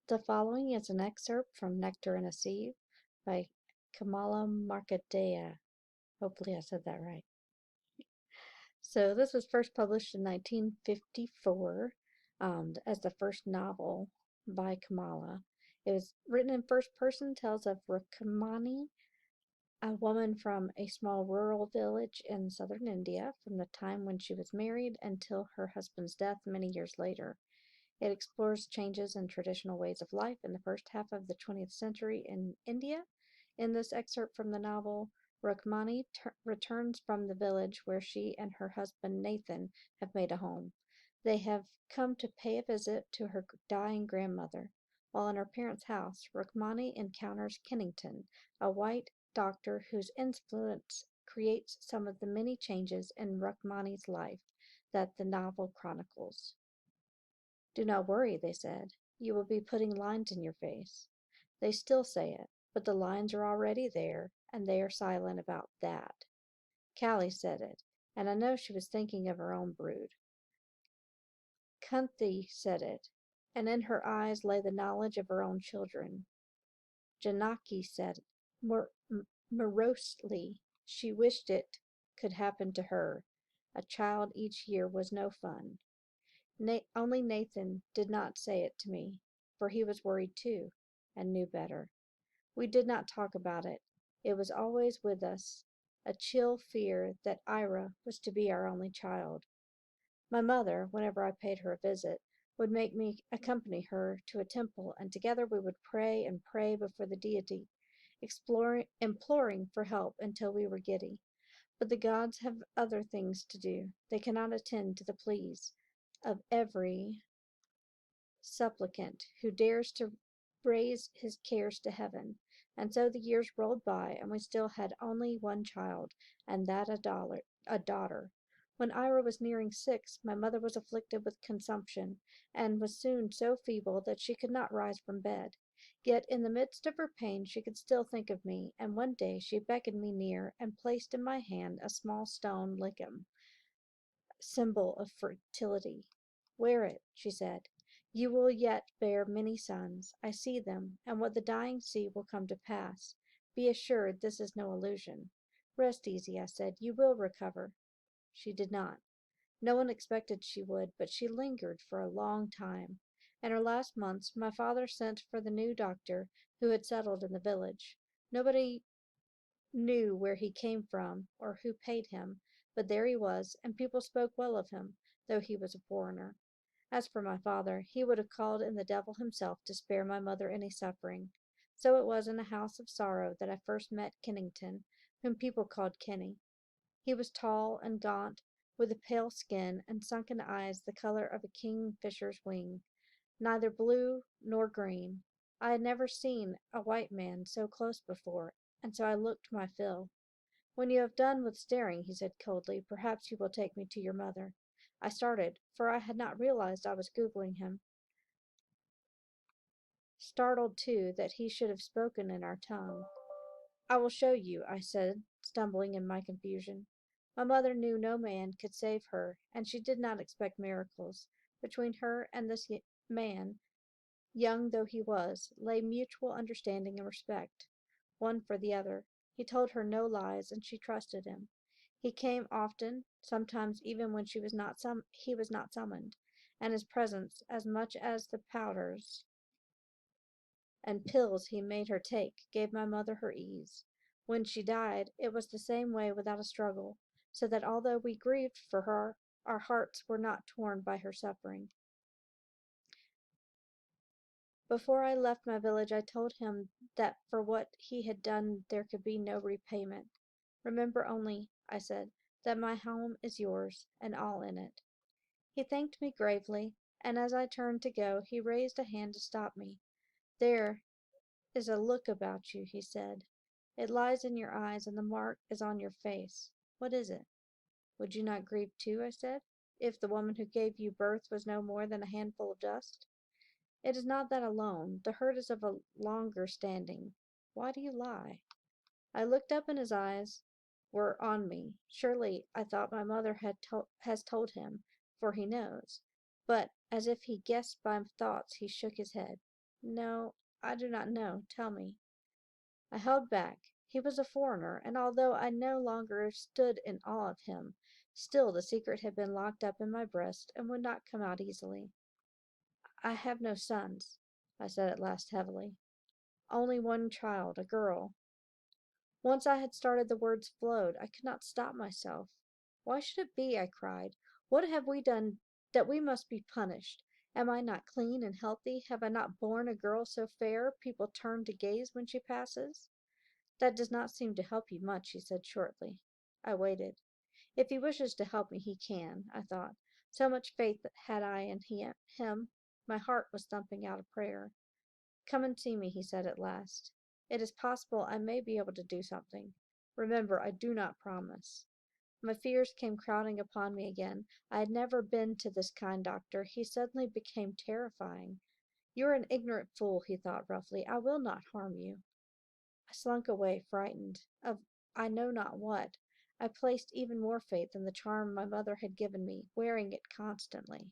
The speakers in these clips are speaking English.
The following is an excerpt from Nectar and a Sieve by Kamala Markadea. Hopefully I said that right. So this was first published in 1954 as the first novel by Kamala. It was written in first person, tells of Rukmani, a woman from a small rural village in southern India, from the time when she was married until her husband's death many years later. It explores changes in traditional ways of life in the first half of the 20th century in India. In this excerpt from the novel, Rukmani returns from the village where she and her husband Nathan have made a home. They have come to pay a visit to her dying grandmother. While in her parents' house, Rukmani encounters Kennington, a white doctor whose influence creates some of the many changes in Rukmani's life that the novel chronicles. "Do not worry," they said. "You will be putting lines in your face." They still say it, but the lines are already there, and they are silent about that. Callie said it, and I know she was thinking of her own brood. Kunthi said it, and in her eyes lay the knowledge of her own children. Janaki said morosely she wished it could happen to her. A child each year was no fun. Only Nathan did not say it to me, for he was worried too, and knew better. We did not talk about it. It was always with us, a chill fear that Ira was to be our only child. My mother, whenever I paid her a visit, would make me accompany her to a temple, and together we would pray and pray before the deity, imploring for help until we were giddy. But the gods have other things to do. They cannot attend to the pleas of every supplicant who dares to raise his cares to heaven. And so the years rolled by, and we still had only one child, and that a daughter. When Ira was nearing 6, my mother was afflicted with consumption, and was soon so feeble that she could not rise from bed. Yet in the midst of her pain she could still think of me, and one day she beckoned me near, and placed in my hand a small stone lichem, symbol of fertility. "Wear it," she said. "You will yet bear many sons. I see them, and what the dying see will come to pass. Be assured this is no illusion." "Rest easy," I said. "You will recover." She did not. No one expected she would, but she lingered for a long time. In her last months, my father sent for the new doctor who had settled in the village. Nobody knew where he came from or who paid him, but there he was, and people spoke well of him, though he was a foreigner. As for my father, he would have called in the devil himself to spare my mother any suffering. So it was in a house of sorrow that I first met Kennington, whom people called Kenny. He was tall and gaunt, with a pale skin and sunken eyes the color of a kingfisher's wing, neither blue nor green. I had never seen a white man so close before, and so I looked my fill. "When you have done with staring," he said coldly, "perhaps you will take me to your mother." I started, for I had not realized I was googling him. Startled, too, that he should have spoken in our tongue. "I will show you," I said, stumbling in my confusion. My mother knew no man could save her, and she did not expect miracles. Between her and this man, young though he was, lay mutual understanding and respect, one for the other. He told her no lies, and she trusted him. He came often, sometimes even when he was not summoned, and his presence, as much as the powders and pills he made her take, gave my mother her ease. When she died, it was the same way without a struggle, so that although we grieved for her, our hearts were not torn by her suffering. Before I left my village, I told him that for what he had done there could be no repayment. "Remember only," I said, "that my home is yours, and all in it." He thanked me gravely, and as I turned to go, he raised a hand to stop me. "There is a look about you," he said. "It lies in your eyes, and the mark is on your face. What is it?" "Would you not grieve too," I said, "if the woman who gave you birth was no more than a handful of dust?" "It is not that alone. The hurt is of a longer standing. Why do you lie?" I looked up, and his eyes were on me. Surely, I thought, my mother has told him, for he knows. But, as if he guessed my thoughts, he shook his head. No, I do not know. Tell me. I held back. He was a foreigner, and although I no longer stood in awe of him, still the secret had been locked up in my breast and would not come out easily. I have no sons, I said at last heavily. Only one child, a girl. Once I had started, the words flowed. I could not stop myself. Why should it be? I cried. What have we done that we must be punished? Am I not clean and healthy? Have I not borne a girl so fair people turn to gaze when she passes? That does not seem to help you much, he said shortly. I waited. If he wishes to help me, he can, I thought. So much faith had I in him. My heart was thumping out a prayer. Come and see me, he said at last. It is possible I may be able to do something. Remember, I do not promise. My fears came crowding upon me again. I had never been to this kind doctor. He suddenly became terrifying. You are an ignorant fool, he thought roughly. I will not harm you. I slunk away, frightened of I know not what. I placed even more faith in the charm my mother had given me, wearing it constantly.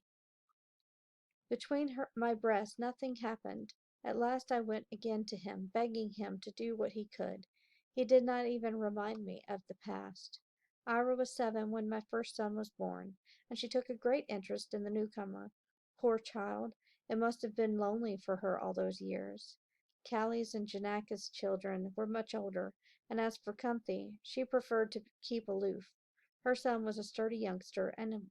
My breasts, nothing happened. At last I went again to him, begging him to do what he could. He did not even remind me of the past. Ira was 7 when my first son was born, and she took a great interest in the newcomer. Poor child, it must have been lonely for her all those years. Callie's and Janaka's children were much older, and as for Kunthi, she preferred to keep aloof. Her son was a sturdy youngster, and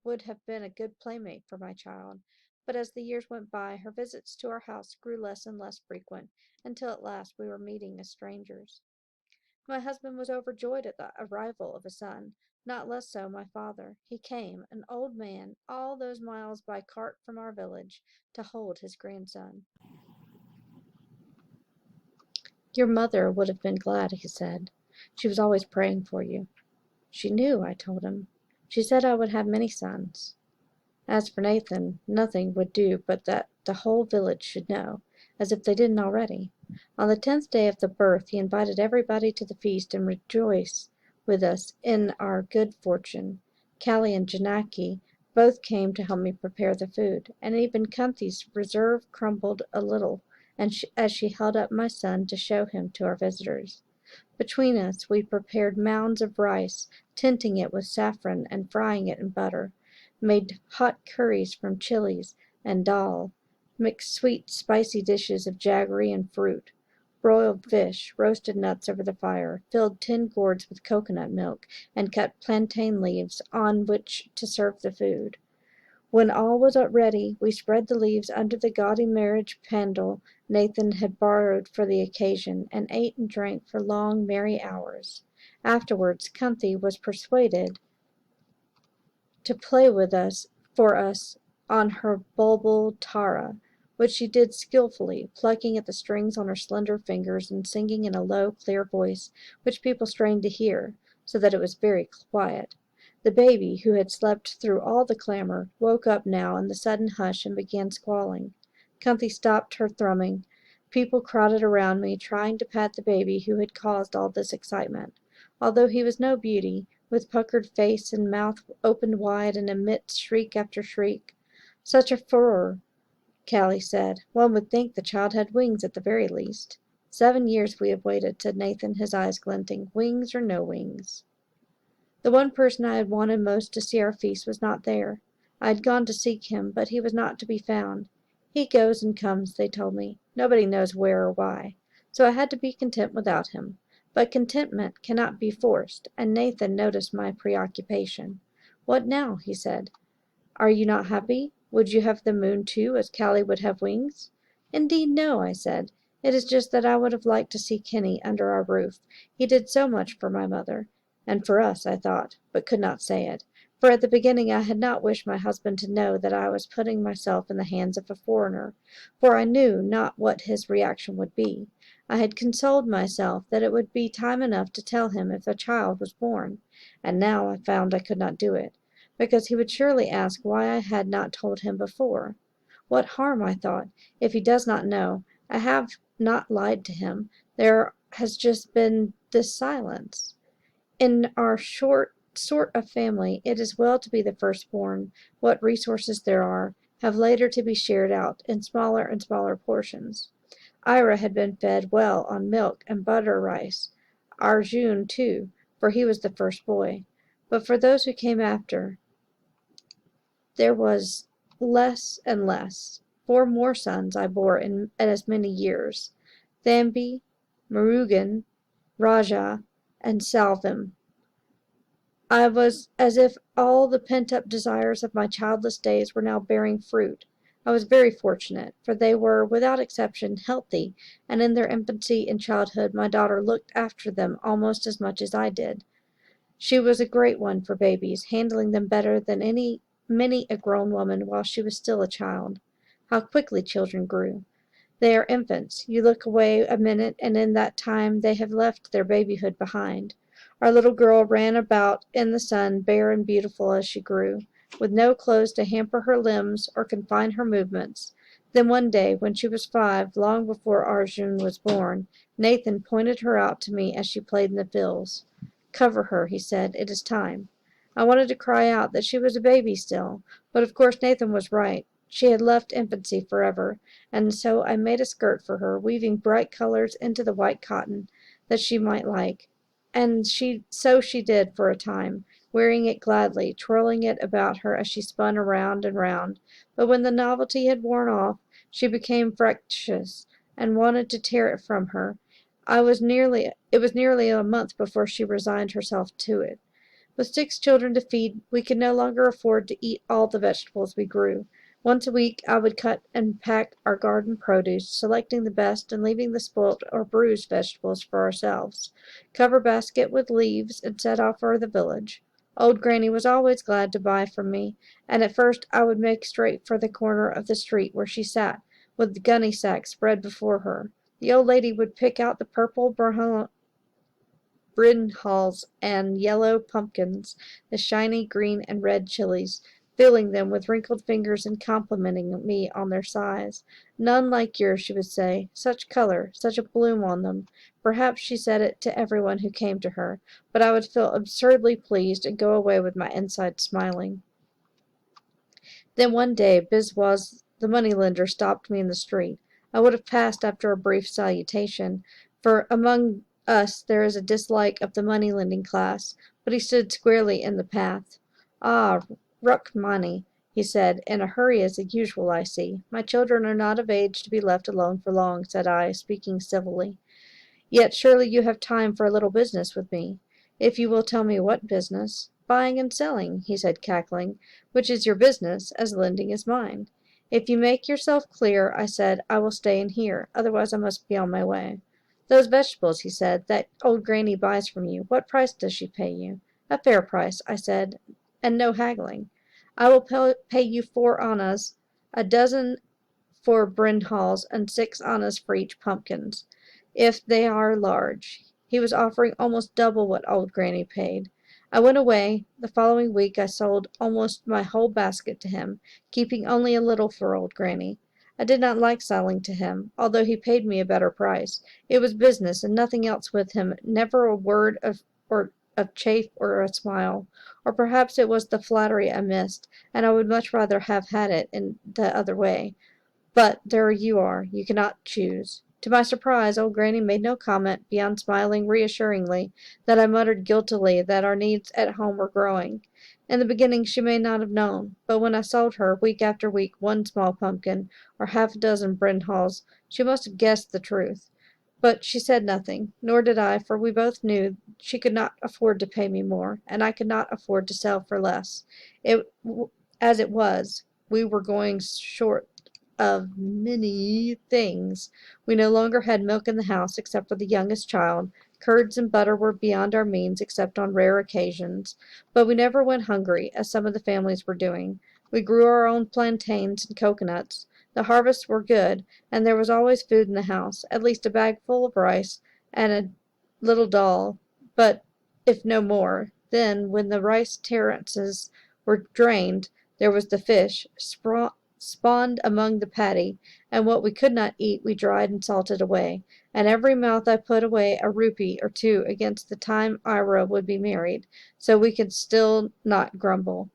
would have been a good playmate for my child. But as the years went by, her visits to our house grew less and less frequent, until at last we were meeting as strangers. My husband was overjoyed at the arrival of a son, not less so my father. He came, an old man, all those miles by cart from our village, to hold his grandson. Your mother would have been glad, he said. She was always praying for you. She knew, I told him. She said I would have many sons. As for Nathan, nothing would do but that the whole village should know, as if they didn't already. On the 10th day of the birth he invited everybody to the feast and rejoiced with us in our good fortune. Callie and Janaki both came to help me prepare the food, and even Kunthi's reserve crumbled a little as she held up my son to show him to our visitors. Between us we prepared mounds of rice, tinting it with saffron and frying it in butter, made hot curries from chilies and dal, mixed sweet, spicy dishes of jaggery and fruit, broiled fish, roasted nuts over the fire, filled tin gourds with coconut milk, and cut plantain leaves on which to serve the food. When all was ready, we spread the leaves under the gaudy marriage pandal Nathan had borrowed for the occasion, and ate and drank for long, merry hours. Afterwards, Kunthi was persuaded to play with us for us on her bulbul tara, which she did skilfully, plucking at the strings on her slender fingers and singing in a low, clear voice, which people strained to hear, so that it was very quiet. The baby, who had slept through all the clamor, woke up now in the sudden hush and began squalling. Kunthi stopped her thrumming. People crowded around me, trying to pat the baby who had caused all this excitement. Although he was no beauty, with puckered face and mouth opened wide and amidst shriek after shriek. Such a furor, Callie said. One would think the child had wings at the very least. 7 years we have waited, said Nathan, his eyes glinting. Wings or no wings. The one person I had wanted most to see our feast was not there. I had gone to seek him, but he was not to be found. He goes and comes, they told me. Nobody knows where or why. So I had to be content without him. But contentment cannot be forced, and Nathan noticed my preoccupation. What now? He said. Are you not happy? Would you have the moon too, as Callie would have wings? Indeed, no, I said. It is just that I would have liked to see Kenny under our roof. He did so much for my mother. And for us, I thought, but could not say it. For at the beginning I had not wished my husband to know that I was putting myself in the hands of a foreigner, for I knew not what his reaction would be. I had consoled myself that it would be time enough to tell him if a child was born, and now I found I could not do it, because he would surely ask why I had not told him before. What harm, I thought, if he does not know? I have not lied to him. There has just been this silence. In our short sort of family, it is well to be the firstborn, what resources there are, have later to be shared out in smaller and smaller portions. Ira had been fed well on milk and butter rice. Arjun, too, for he was the first boy. But for those who came after, there was less and less. 4 more sons I bore in as many years. Thambi, Murugan, Raja, and Salvam. I was as if all the pent-up desires of my childless days were now bearing fruit. I was very fortunate, for they were, without exception, healthy, and in their infancy and childhood my daughter looked after them almost as much as I did. She was a great one for babies, handling them better than many a grown woman while she was still a child. How quickly children grew! They are infants. You look away a minute, and in that time they have left their babyhood behind. Our little girl ran about in the sun, bare and beautiful as she grew, with no clothes to hamper her limbs or confine her movements. Then one day, when she was 5, long before Arjun was born, Nathan pointed her out to me as she played in the fields. "Cover her," he said. "It is time." I wanted to cry out that she was a baby still, but of course Nathan was right. She had left infancy forever, and so I made a skirt for her, weaving bright colors into the white cotton that she might like. And so she did for a time, wearing it gladly, twirling it about her as she spun around and round. But when the novelty had worn off, she became fractious and wanted to tear it from her. It was nearly a month before she resigned herself to it. With 6 children to feed, we could no longer afford to eat all the vegetables we grew. Once a week I would cut and pack our garden produce, selecting the best and leaving the spoilt or bruised vegetables for ourselves, cover basket with leaves, and set off for the village. Old Granny was always glad to buy from me, and at first I would make straight for the corner of the street where she sat, with the gunny sack spread before her. The old lady would pick out the purple brinjals and yellow pumpkins, the shiny green and red chilies, feeling them with wrinkled fingers and complimenting me on their size. "None like yours," she would say. "Such color, such a bloom on them." Perhaps she said it to everyone who came to her, but I would feel absurdly pleased and go away with my inside smiling. Then one day Biswas the moneylender stopped me in the street. I would have passed after a brief salutation, for among us there is a dislike of the money-lending class, but he stood squarely in the path. "Ah, Rukmani," he said, "in a hurry as usual, I see. My children are not of age to be left alone for long," said I, speaking civilly. "Yet surely you have time for a little business with me." "If you will tell me what business." "Buying and selling," he said, cackling, "which is your business, as lending is mine." "If you make yourself clear," I said, "I will stay and hear. Otherwise I must be on my way." "Those vegetables," he said, "that old Granny buys from you, what price does she pay you?" "A fair price," I said, "and no haggling." "I will pay you 4 annas a dozen for brinjals, and 6 annas for each pumpkins, if they are large." He was offering almost double what old Granny paid. I went away. The following week I sold almost my whole basket to him, keeping only a little for old Granny. I did not like selling to him, although he paid me a better price. It was business and nothing else with him, never a word of chaff or a smile. Or perhaps it was the flattery I missed, and I would much rather have had it in the other way. But there you are, you cannot choose. To my surprise, old Granny made no comment beyond smiling reassuringly that I muttered guiltily that our needs at home were growing. In the beginning she may not have known, but when I sold her, week after week, 1 small pumpkin, or half a dozen brinjals, she must have guessed the truth. But she said nothing, nor did I, for we both knew she could not afford to pay me more, and I could not afford to sell for less. As it was, we were going short of many things. We no longer had milk in the house except for the youngest child. Curds and butter were beyond our means except on rare occasions. But we never went hungry, as some of the families were doing. We grew our own plantains and coconuts. The harvests were good, and there was always food in the house, at least a bag full of rice and a little dal, but if no more. Then, when the rice terraces were drained, there was the fish, spawned among the paddy, and what we could not eat we dried and salted away, and every month I put away a rupee or 2 against the time Ira would be married, so we could still not grumble.